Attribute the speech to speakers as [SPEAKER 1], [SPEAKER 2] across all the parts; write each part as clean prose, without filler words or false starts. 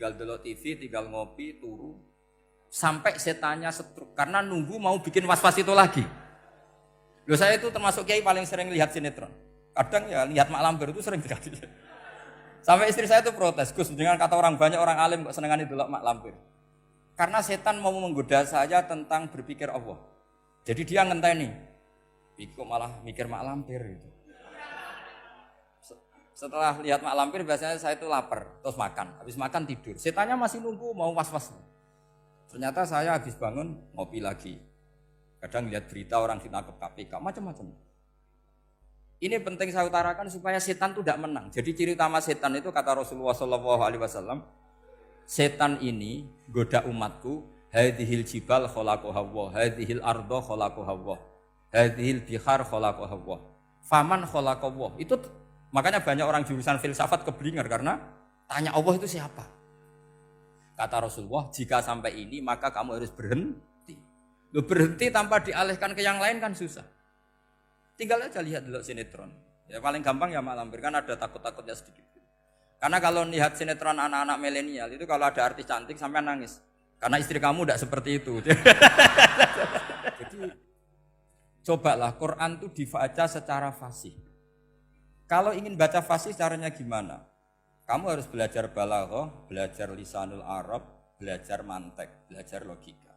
[SPEAKER 1] tinggal delok TV, tinggal ngopi, turu. Sampai setannya setruk karena nunggu mau bikin was-was itu lagi. Loh, saya itu termasuk kiai paling sering lihat sinetron. Kadang ya lihat Mak Lampir itu sering terjadi. Sampai istri saya itu protes, Gus, dengan kata orang banyak orang alim kok senengane delok Mak Lampir. Karena setan mau menggoda saya tentang berpikir Allah. Jadi dia ngenteni. Kok malah mikir Mak Lampir gitu. Setelah lihat Mak Lampir biasanya saya itu lapar, terus makan. Habis makan tidur. Setannya masih nunggu mau was-was. Ternyata saya habis bangun ngopi lagi. Kadang lihat berita orang ditangkap KPK, macam-macam. Ini penting saya utarakan supaya setan itu tidak menang. Jadi ciri utama setan itu kata Rasulullah SAW, setan ini goda umatku, hadhil jibal khalaqaha Allah, hadhil ardo khalaqaha Allah, hadhil bihar khalaqaha Allah, faman khalaqaha Allah. Itu makanya banyak orang jurusan filsafat keblinger karena tanya Allah itu siapa. Kata Rasulullah, jika sampai ini maka kamu harus berhenti. Loh, berhenti tanpa dialihkan ke yang lain kan susah. Tinggal aja lihat dulu sinetron. Ya paling gampang ya Mak Lampir, kan ada takut-takutnya sedikit. Karena kalau lihat sinetron anak-anak milenial itu kalau ada artis cantik sampai nangis. Karena istri kamu tidak seperti itu. Jadi cobalah Quran itu dibaca secara fasih. Kalau ingin baca fasih caranya gimana? Kamu harus belajar balaghah, belajar lisanul Arab, belajar mantek, belajar logika.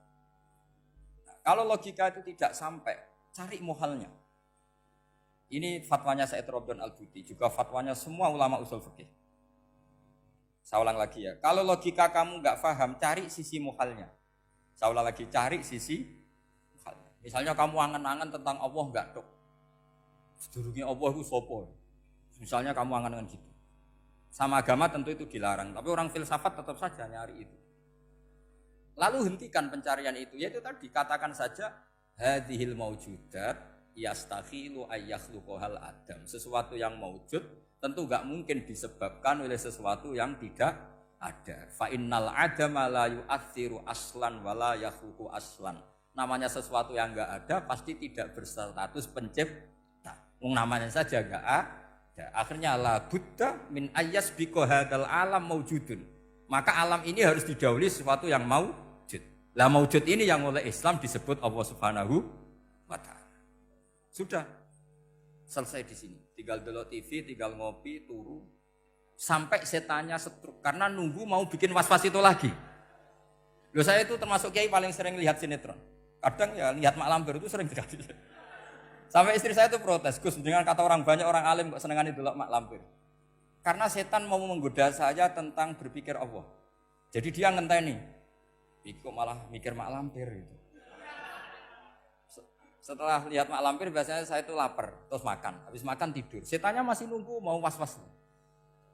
[SPEAKER 1] Nah, kalau logika itu tidak sampai, cari muhalnya. Ini fatwanya Said Robdon Al-Buti, juga fatwanya semua ulama usul fikih. Saya ulang lagi ya, kalau logika kamu nggak paham, cari sisi muhalnya. Saya ulang lagi, cari sisi muhalnya. Misalnya kamu angan-angan tentang Allah nggak dok, sedurungnya Allah itu sopo. Misalnya kamu angan-angan gitu. Sama agama tentu itu dilarang, tapi orang filsafat tetap saja nyari itu. Lalu hentikan pencarian itu, yaitu tadi katakan saja hadhil maujudat yastakhilu ayyakhluqahal adam. Sesuatu yang maujud tentu enggak mungkin disebabkan oleh sesuatu yang tidak ada. Fa innal adama la yu'athiru aslan wala yakhluqu aslan. Namanya sesuatu yang enggak ada pasti tidak berstatus pencipta. Namanya saja enggak ada. Akhirnya la buddha min ayyasbiqa hadzal alam maujudun. Maka alam ini harus didahului sesuatu yang maujud. Lah maujud ini yang oleh Islam disebut Allah Subhanahu wa taala. Sudah selesai di sini. Tinggal delok TV, tinggal ngopi, turu. Sampai setannya setruk karena nunggu mau bikin was-was itu lagi. Loh, saya itu termasuk kiai paling sering lihat sinetron. Kadang ya lihat Mak Lampir itu sering terjadi. Sampai istri saya itu protes, Gus, dengan kata orang banyak orang alim kok senengane delok Mak Lampir. Karena setan mau menggoda saya tentang berpikir Allah. Jadi dia ngenteni. Kok malah mikir Mak Lampir gitu. Setelah lihat Mak Lampir biasanya saya itu lapar, terus makan. Habis makan tidur. Setannya masih nunggu mau was-was.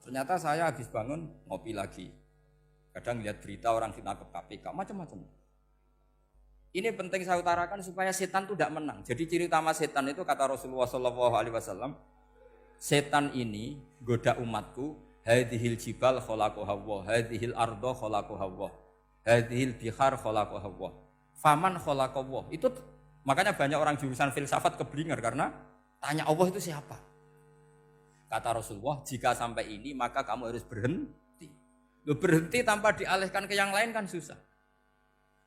[SPEAKER 1] Ternyata saya habis bangun ngopi lagi. Kadang lihat berita orang ditangkap KPK, macam-macam. Ini penting saya utarakan supaya setan itu tidak menang. Jadi ciri utama setan itu kata Rasulullah SAW, setan ini goda umatku, hadhil jibal khalaqaha Allah, hadhil ardo khalaqaha Allah, hadhil bihar khalaqaha Allah, faman khalaqaha Allah. Itu makanya banyak orang jurusan filsafat keblinger karena tanya Allah itu siapa. Kata Rasulullah, jika sampai ini maka kamu harus berhenti. Loh, berhenti tanpa dialihkan ke yang lain kan susah.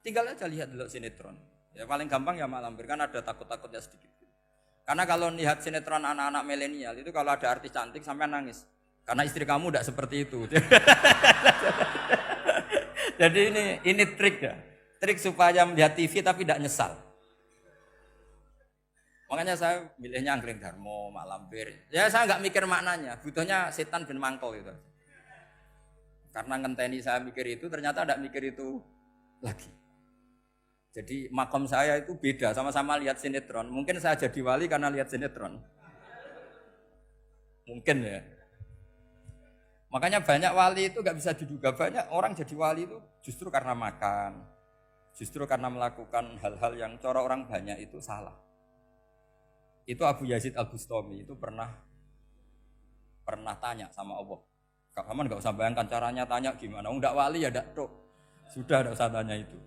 [SPEAKER 1] Tinggal aja lihat dulu sinetron. Ya paling gampang ya Mak Lampir, kan ada takut-takutnya sedikit. Karena kalau lihat sinetron anak-anak milenial itu kalau ada artis cantik sampai nangis. Karena istri kamu tidak seperti itu. Jadi ini trik ya. Trik supaya melihat TV tapi tidak nyesal. Makanya saya milihnya Anggrek Darmo, Mak Lampir. Ya saya nggak mikir maknanya, butuhnya setan bin mangkol itu. Karena ngenteni saya mikir itu, ternyata tidak mikir itu lagi. Jadi makom saya itu beda, sama-sama lihat sinetron. Mungkin saya jadi wali karena lihat sinetron. Mungkin ya. Makanya banyak wali itu nggak bisa diduga. Banyak orang jadi wali itu justru karena makan. Justru karena melakukan hal-hal yang cara orang banyak itu salah. Itu Abu Yazid Al-Bustami itu pernah tanya sama Allah. Kak Haman nggak usah bayangkan caranya tanya gimana. Enggak wali ya enggak tok. Sudah enggak usah tanya itu.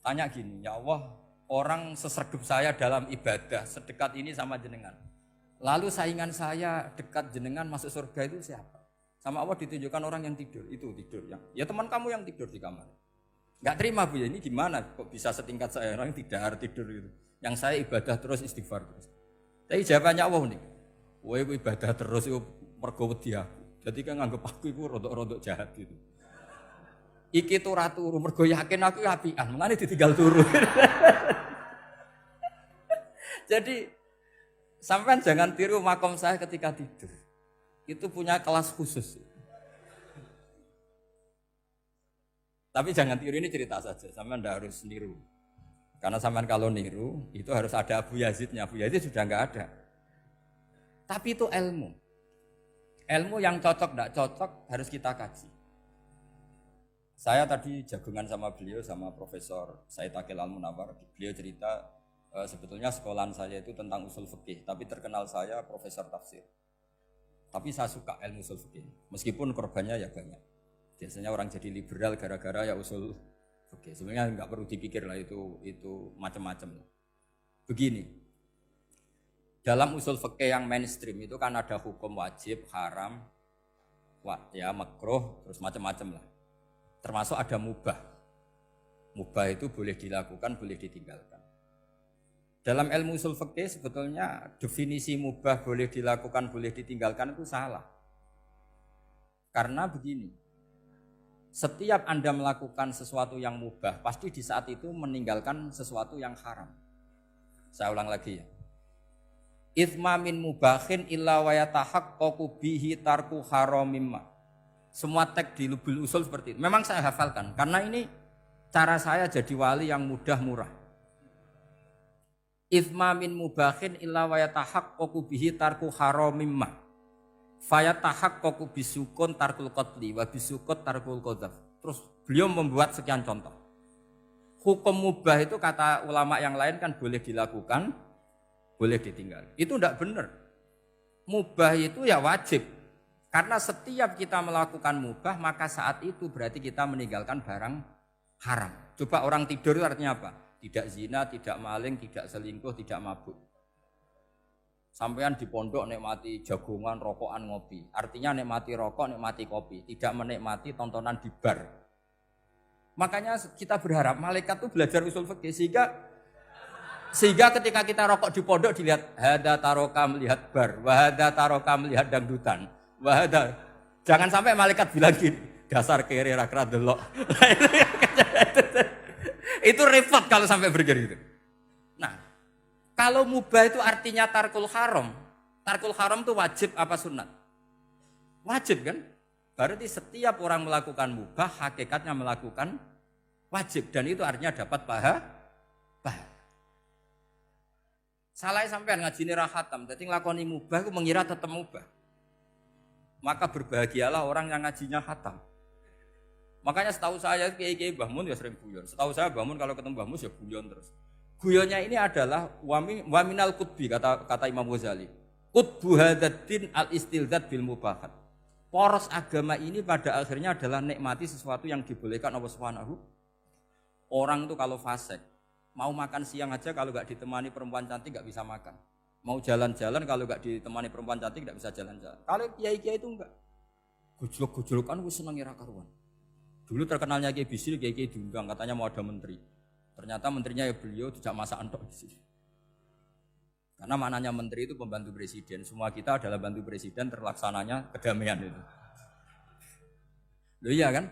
[SPEAKER 1] Tanya gini, ya Allah, orang sesregep saya dalam ibadah sedekat ini sama jenengan. Lalu saingan saya dekat jenengan masuk surga itu siapa? Sama Allah ditunjukkan orang yang tidur, itu tidur yang. Ya teman kamu yang tidur di kamar. Enggak terima Bu, ya ini gimana kok bisa setingkat saya orang tidak tidur gitu. Yang saya ibadah terus istighfar terus. Tapi jawabannya Allah nih. Kowe ibadah terus itu mergo wedi aku. Jadi kan nganggep aku iku rodok-rodok jahat gitu. Iki tuh ratu mergo yakin aku apian, mengane ditinggal turu. Jadi sampean jangan tiru makom saya ketika tidur. Itu punya kelas khusus. Tapi jangan tiru, ini cerita saja, sampean tidak harus niru. Karena sampean kalau niru, itu harus ada Abu Yazidnya. Abu Yazid sudah enggak ada. Tapi itu ilmu. Ilmu yang cocok tidak cocok harus kita kaji. Saya tadi jagungan sama beliau, sama Profesor Said Akil Al-Munawar. Beliau cerita, sebetulnya sekolahan saya itu tentang usul fikih, tapi terkenal saya Profesor Tafsir. Tapi saya suka ilmu usul fikih, meskipun korbannya ya banyak. Biasanya orang jadi liberal gara-gara ya usul fikih. Sebenarnya nggak perlu dipikir lah itu macam-macam. Begini, dalam usul fikih yang mainstream itu kan ada hukum wajib, haram, ya makruh, terus macam-macam lah. Termasuk ada mubah. Mubah itu boleh dilakukan, boleh ditinggalkan. Dalam ilmu usul fikih sebetulnya definisi mubah boleh dilakukan, boleh ditinggalkan itu salah. Karena begini, setiap Anda melakukan sesuatu yang mubah, pasti di saat itu meninggalkan sesuatu yang haram. Saya ulang lagi ya. Itsma min mubahin illa wa yatahaqqaqu bihi tarku haramimma. Semua teks di lubul usul seperti itu. Memang saya hafalkan, karena ini cara saya jadi wali yang mudah murah. Itsma min mubahin illa wa yatahaqqaqu bihi tarku haramimma. Fayatahaqqaqu bisukun tarkul qatli wa bisukut tarkul qadzaf. Terus beliau membuat sekian contoh. Hukum mubah itu kata ulama yang lain kan boleh dilakukan, boleh ditinggal. Itu tidak benar. Mubah itu ya wajib. Karena setiap kita melakukan mubah, maka saat itu berarti kita meninggalkan barang haram. Coba orang tidur itu artinya apa? Tidak zina, tidak maling, tidak selingkuh, tidak mabuk. Sampean di pondok nikmati jagungan, rokokan, ngopi. Artinya nikmati rokok, nikmati kopi. Tidak menikmati tontonan di bar. Makanya kita berharap malaikat itu belajar usul fikih sehingga ketika kita rokok di pondok dilihat hada taroka melihat bar, wahada taroka melihat dangdutan, wahada. Jangan sampai malaikat bilang gini, dasar kere rakra delok. Itu repot kalau sampai begitu. Nah, kalau mubah itu artinya tarkul haram. Tarkul haram itu wajib apa sunat? Wajib kan? Berarti setiap orang melakukan mubah, hakikatnya melakukan wajib. Dan itu artinya dapat pahala. Salah sampean ngajine ra khatam, dadi nglakoni mubah itu mengira tetap mubah. Maka berbahagialah orang yang ngajinya khatam. Makanya setahu saya kiai-kiai Mbah Mun ya sering guyon. Setahu saya Mbah Mun kalau ketemu Mbah Mun ya guyon terus. Guyonnya ini adalah waminal qutbi kata Imam Ghazali. Qutbu hadzal al-istilzat bil mubahat. Poros agama ini pada akhirnya adalah nikmati sesuatu yang dibolehkan Allah Subhanahu. Orang itu kalau fasik, mau makan siang aja kalau enggak ditemani perempuan cantik enggak bisa makan. Mau jalan-jalan kalau enggak ditemani perempuan cantik enggak bisa jalan-jalan. Kalau kiai-kiai itu enggak. Gojlok-gojlokan wis seneng ira karuan. Dulu terkenalnya Kiai Bisri, Kiai diundang, katanya mau ada menteri. Ternyata menterinya ya beliau tidak masak antok di sini. Karena maknanya menteri itu pembantu presiden. Semua kita adalah bantu presiden terlaksananya kedamaian itu. Loh iya kan?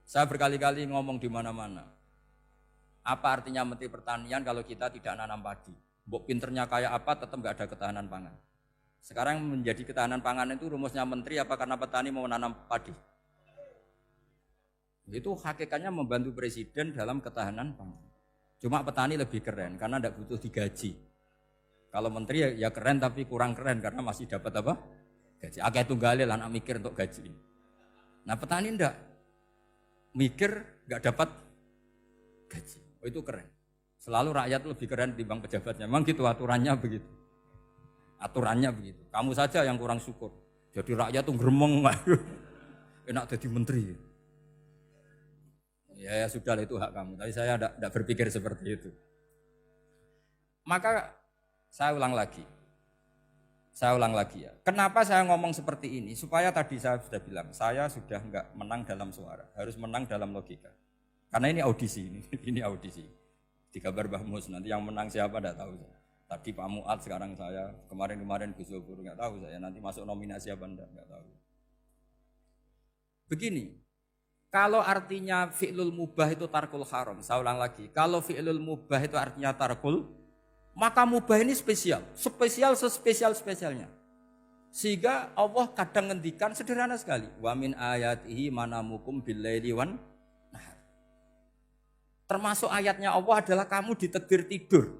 [SPEAKER 1] Saya berkali-kali ngomong di mana-mana. Apa artinya menteri pertanian kalau kita tidak nanam padi? Mbok pinternya kayak apa tetap enggak ada ketahanan pangan. Sekarang menjadi ketahanan pangan itu rumusnya menteri apa karena petani mau nanam padi? Itu hakikatnya membantu presiden dalam ketahanan pangan. Cuma petani lebih keren karena tidak butuh digaji. Kalau menteri ya keren tapi kurang keren karena masih dapat apa? Gaji. Akeh tunggalil anak mikir untuk gaji. Nah petani enggak mikir enggak dapat gaji. Oh itu keren. Selalu rakyat lebih keren dibanding pejabatnya. Memang gitu aturannya begitu. Aturannya begitu. Kamu saja yang kurang syukur. Jadi rakyat tuh gremeng. Enak jadi menteri. Ya sudah itu hak kamu, tapi saya tidak berpikir seperti itu. Maka saya ulang lagi, Saya ulang lagi ya. Kenapa saya ngomong seperti ini? Supaya tadi saya sudah bilang, saya sudah enggak menang dalam suara, harus menang dalam logika. Karena ini audisi, ini audisi. Digambar Mbah Mus, nanti yang menang siapa enggak tahu saya. Tadi Pak Muat, sekarang saya, kemarin Gus Zobur enggak tahu saya, nanti masuk nominasi apa enggak tahu. Begini, kalau artinya fi'lul mubah itu tarkul haram, saya ulang lagi. Kalau fi'lul mubah itu artinya tarkul, maka mubah ini spesial sespesial-spesialnya. Sehingga Allah kadang ngendikan sederhana sekali. Wa min ayatihi manamukum billaili wan nahar. Termasuk ayatnya Allah adalah kamu ditakdir tidur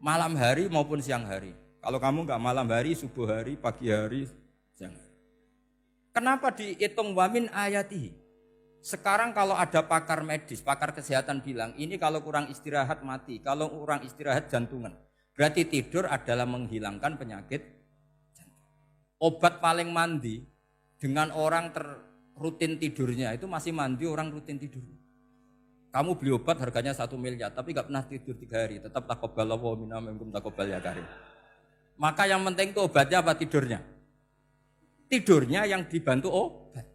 [SPEAKER 1] malam hari maupun siang hari. Kalau kamu enggak malam hari, subuh hari, pagi hari, siang hari. Kenapa dihitung wa min ayatihi? Sekarang kalau ada pakar medis, pakar kesehatan bilang, ini kalau kurang istirahat mati, kalau kurang istirahat jantungan. Berarti tidur adalah menghilangkan penyakit jantung. Obat paling mandi dengan orang rutin tidurnya, itu masih mandi orang rutin tidur. Kamu beli obat harganya 1 miliar, tapi gak pernah tidur 3 hari, tetap taqabbalallahu minna minkum taqabbal ya karim. Maka yang penting itu obatnya apa tidurnya? Tidurnya yang dibantu obat.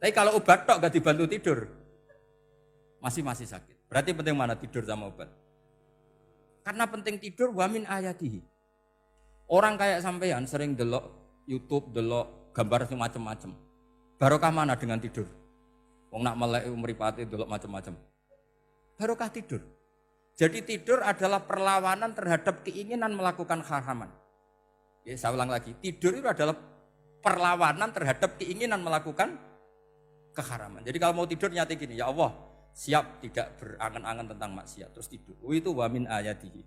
[SPEAKER 1] Tapi kalau obat tok gak dibantu tidur, masih sakit. Berarti penting mana tidur sama obat? Karena penting tidur wa min ayatihi. Orang kayak sampean sering delok YouTube, delok gambar macam-macam. Barokah mana dengan tidur? Wong nak melek mripate delok macam-macam. Barokah tidur. Jadi tidur adalah perlawanan terhadap keinginan melakukan haraman. Ya, saya ulang lagi, tidur itu adalah perlawanan terhadap keinginan melakukan keharaman. Jadi kalau mau tidur nyati gini, ya Allah, siap tidak berangan-angan tentang maksiat terus tidur. Itu wa min ayatihi.